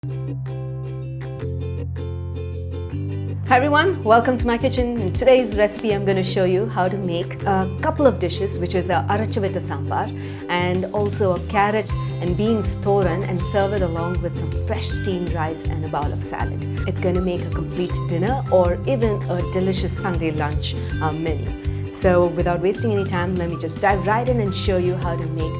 Hi everyone, welcome to my kitchen. In today's recipe I'm going to show you how to make a couple of dishes, which is a Arachuvitta Sambar and also a carrot and beans thoran, and serve it along with some fresh steamed rice and a bowl of salad. It's going to make a complete dinner or even a delicious Sunday lunch menu. So without wasting any time, let me just dive right in and show you how to make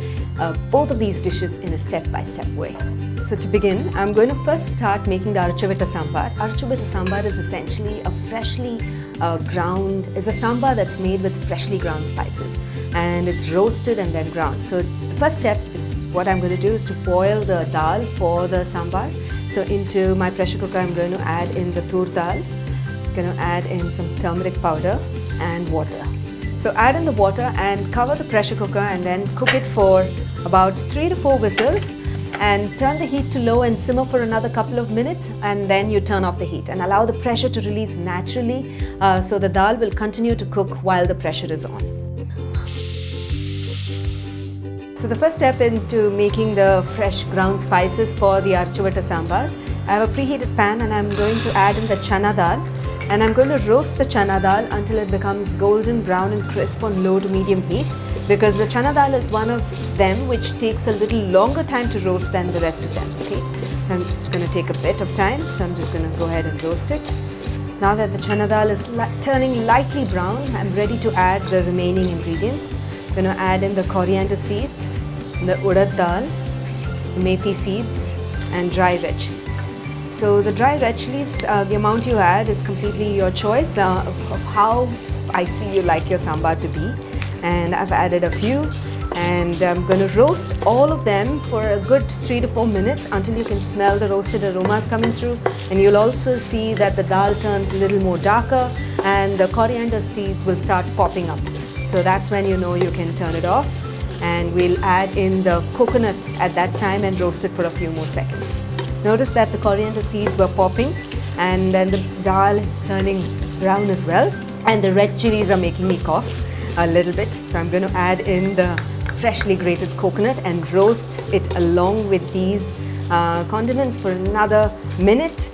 both of these dishes in a step-by-step way. So to begin, I'm going to first start making the Arachuvitta Sambar. Arachuvitta Sambar is essentially a freshly ground, is a sambar that's made with freshly ground spices, and it's roasted and then ground. So the first step is, what I'm going to do is to boil the dal for the sambar. So into my pressure cooker, I'm going to add in the tur dal. I'm going to add in some turmeric powder and water. So add in the water and cover the pressure cooker and then cook it for about 3 to 4 whistles. And turn the heat to low and simmer for another couple of minutes, and then you turn off the heat and allow the pressure to release naturally, so the dal will continue to cook while the pressure is on. So the first step into making the fresh ground spices for the Arachuvitta Sambar, I have a preheated pan and I'm going to add in the chana dal, and I'm going to roast the chana dal until it becomes golden brown and crisp on low to medium heat, because the chana dal is one of them which takes a little longer time to roast than the rest of them. Okay, and it's going to take a bit of time, so I'm just going to go ahead and roast it. Now that the chana dal is turning lightly brown, I'm ready to add the remaining ingredients. I'm going to add in the coriander seeds, the urad dal, the methi seeds, and dry red chilies. So the dry red chilies, the amount you add is completely your choice of how spicy you like your sambar to be. And I've added a few, and I'm going to roast all of them for a good 3 to 4 minutes until you can smell the roasted aromas coming through, and you'll also see that the dal turns a little more darker and the coriander seeds will start popping up. So that's when you know you can turn it off, and we'll add in the coconut at that time and roast it for a few more seconds. Notice that the coriander seeds were popping, and then the dal is turning brown as well, and the red chilies are making me cough a little bit. So I'm going to add in the freshly grated coconut and roast it along with these condiments for another minute.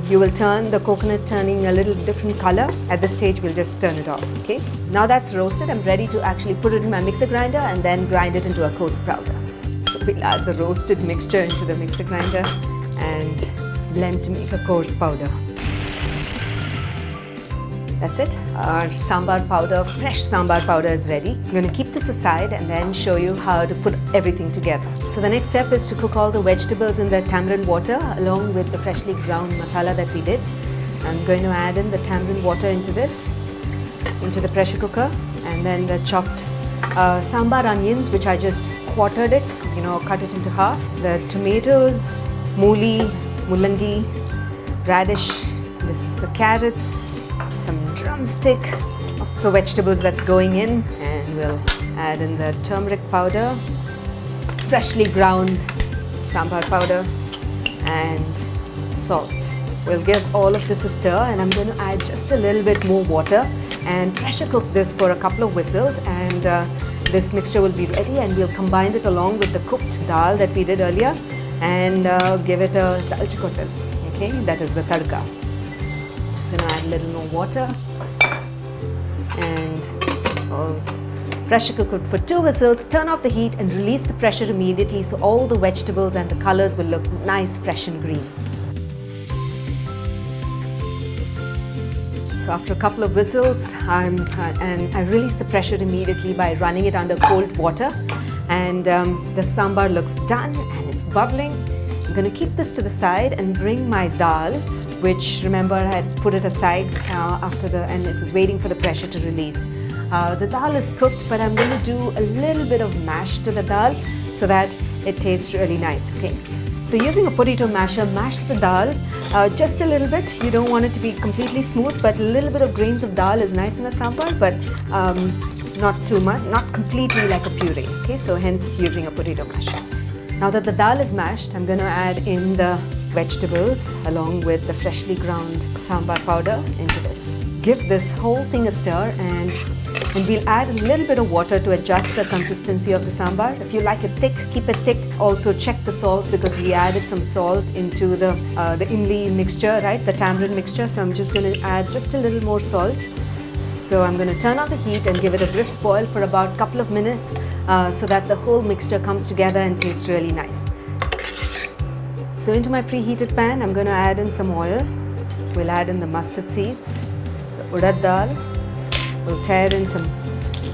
You will turn the coconut turning a little different color. At this stage, we'll just turn it off. Okay, now that's roasted, I'm ready to actually put it in my mixer grinder and then grind it into a coarse powder. So we'll add the roasted mixture into the mixer grinder and blend to make a coarse powder. That's it. Our sambar powder, fresh sambar powder is ready. I'm going to keep this aside and then show you how to put everything together. So the next step is to cook all the vegetables in the tamarind water along with the freshly ground masala that we did. I'm going to add in the tamarind water into this, into the pressure cooker, and then the chopped sambar onions, which I just quartered it, cut it into half. The tomatoes, mooli, mullangi, radish, this is the carrots, some drumstick, lots of vegetables that's going in, and we'll add in the turmeric powder, freshly ground sambar powder, and salt. We'll give all of this a stir, and I'm going to add just a little bit more water and pressure cook this for a couple of whistles, and this mixture will be ready, and we'll combine it along with the cooked dal that we did earlier and give it a dalchikotal. Okay, that is the tadka. Just going to add a little more water and pressure cook it for 2 whistles, turn off the heat and release the pressure immediately, so all the vegetables and the colors will look nice, fresh and green. So after a couple of whistles, I release the pressure immediately by running it under cold water, and the sambar looks done and it's bubbling. I'm going to keep this to the side and bring my dal, which, remember, I had put it aside and it was waiting for the pressure to release. The dal is cooked, but I'm going to do a little bit of mash to the dal so that it tastes really nice. Okay, so using a potato masher, mash the dal just a little bit. You don't want it to be completely smooth, but a little bit of grains of dal is nice in the sambar, but not too much, not completely like a puree. Okay, so hence using a potato masher. Now that the dal is mashed, I'm going to add in the vegetables along with the freshly ground sambar powder into this. Give this whole thing a stir and And we'll add a little bit of water to adjust the consistency of the sambar. If you like it thick, keep it thick. Also check the salt because we added some salt into the imli mixture, right? The tamarind mixture. So I'm just going to add just a little more salt. So I'm going to turn on the heat and give it a brisk boil for about a couple of minutes so that the whole mixture comes together and tastes really nice. So into my preheated pan, I'm going to add in some oil. We'll add in the mustard seeds, the urad dal. We'll tear in some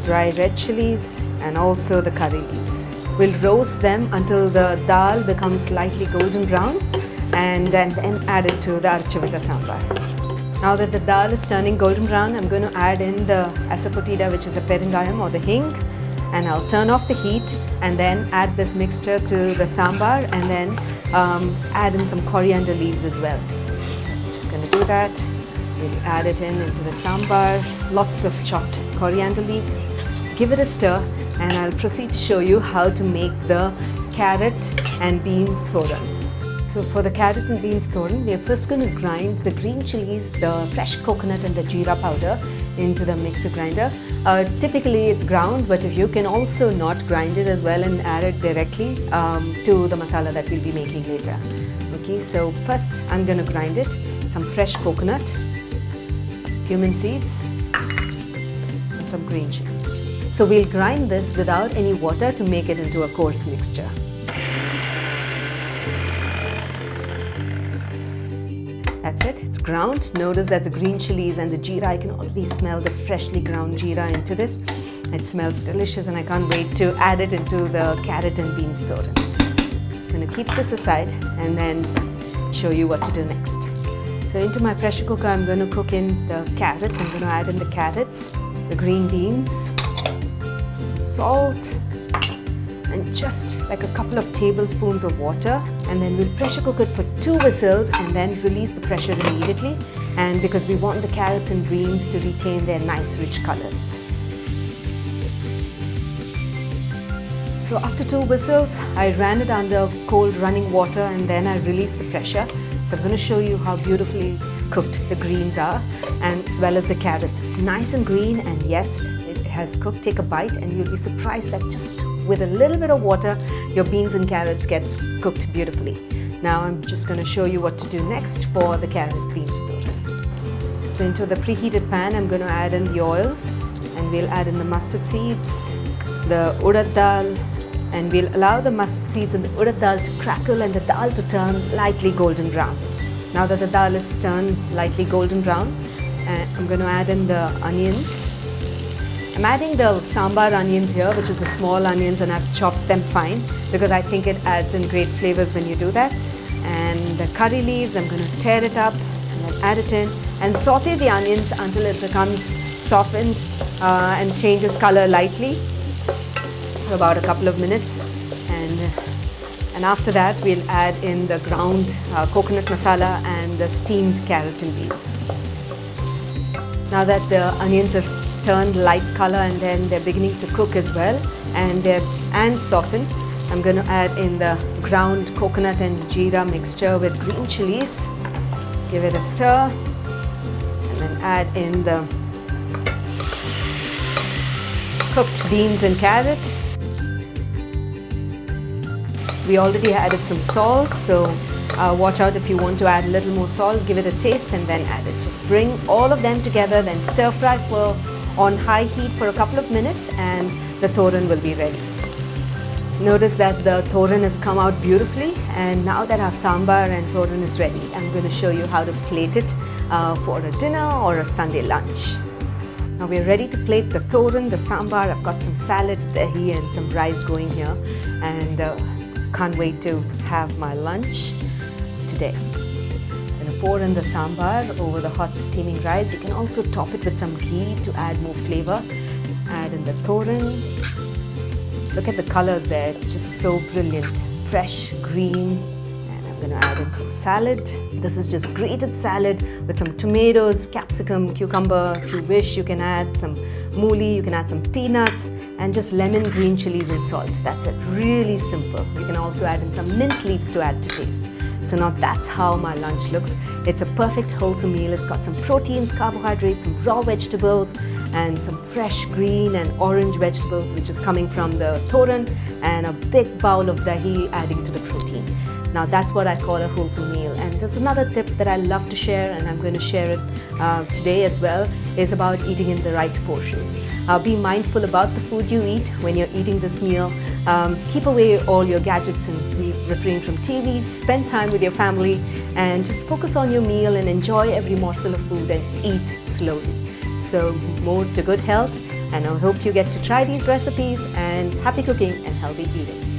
dry red chilies and also the curry leaves. We'll roast them until the dal becomes slightly golden brown and then add it to the Arachuvitta Sambar. Now that the dal is turning golden brown, I'm going to add in the asafoetida, which is the perungayam or the hing, and I'll turn off the heat and then add this mixture to the sambar and then add in some coriander leaves as well. So I'm just going to do that. We'll add it into the sambar, lots of chopped coriander leaves. Give it a stir and I'll proceed to show you how to make the carrot and beans thoran. So for the carrot and beans thoran, we are first going to grind the green chilies, the fresh coconut and the jeera powder into the mixer grinder. Typically it's ground, but if you can also not grind it as well and add it directly to the masala that we'll be making later. Okay, so first I'm going to grind it. Some fresh coconut, cumin seeds and some green chilies. So we'll grind this without any water to make it into a coarse mixture. That's it, it's ground. Notice that the green chilies and the jeera, I can already smell the freshly ground jeera into this. It smells delicious and I can't wait to add it into the carrot and beans thoran. Just going to keep this aside and then show you what to do next. So into my pressure cooker, I'm going to cook in the carrots. I'm going to add in the carrots, the green beans, some salt, and just like a couple of tablespoons of water, and then we'll pressure cook it for 2 whistles and then release the pressure immediately, and because we want the carrots and greens to retain their nice rich colors. So after 2 whistles, I ran it under cold running water and then I released the pressure. So I'm going to show you how beautifully cooked the greens are and as well as the carrots. It's nice and green and yet it has cooked. Take a bite and you'll be surprised that just with a little bit of water, your beans and carrots gets cooked beautifully. Now I'm just going to show you what to do next for the carrot beans thoran. So into the preheated pan, I'm going to add in the oil and we'll add in the mustard seeds, the urad dal, and we'll allow the mustard seeds and the urad dal to crackle and the dal to turn lightly golden brown. Now that the dal is turned lightly golden brown, I'm going to add in the onions. I'm adding the sambar onions here, which is the small onions, and I've chopped them fine because I think it adds in great flavors when you do that. And the curry leaves, I'm going to tear it up and then add it in and saute the onions until it becomes softened and changes color lightly for about a couple of minutes. And after that, we'll add in the ground coconut masala and the steamed carrot and beans. Now that the onions have turned light color and then they're beginning to cook as well and soften, I'm going to add in the ground coconut and jeera mixture with green chilies. Give it a stir and then add in the cooked beans and carrot. We already added some salt, so watch out if you want to add a little more salt. Give it a taste and then add it. Just bring all of them together, then stir fry on high heat for a couple of minutes and the thoran will be ready. Notice that the thoran has come out beautifully, and now that our sambar and thoran is ready, I'm going to show you how to plate it for a dinner or a Sunday lunch. Now we're ready to plate the thoran, the sambar. I've got some salad, dahi and some rice going here, and can't wait to have my lunch today. I'm going to pour in the sambar over the hot steaming rice. You can also top it with some ghee to add more flavor. Add in the thoran. Look at the colors there, it's just so brilliant. Fresh, green, and I'm going to add in some salad. This is just grated salad with some tomatoes, capsicum, cucumber. If you wish, you can add some mooli, you can add some peanuts, and just lemon, green chilies and salt. That's it, really simple. You can also add in some mint leaves to add to taste. So now that's how my lunch looks. It's a perfect wholesome meal. It's got some proteins, carbohydrates, some raw vegetables, and some fresh green and orange vegetables which is coming from the thoran, and a big bowl of dahi adding to the protein. Now that's what I call a wholesome meal. And there's another tip that I love to share, and I'm going to share it today as well, is about eating in the right portions. Be mindful about the food you eat when you're eating this meal. Keep away all your gadgets and refrain from TVs. Spend time with your family and just focus on your meal and enjoy every morsel of food and eat slowly. So more to good health, and I hope you get to try these recipes, and happy cooking and healthy eating.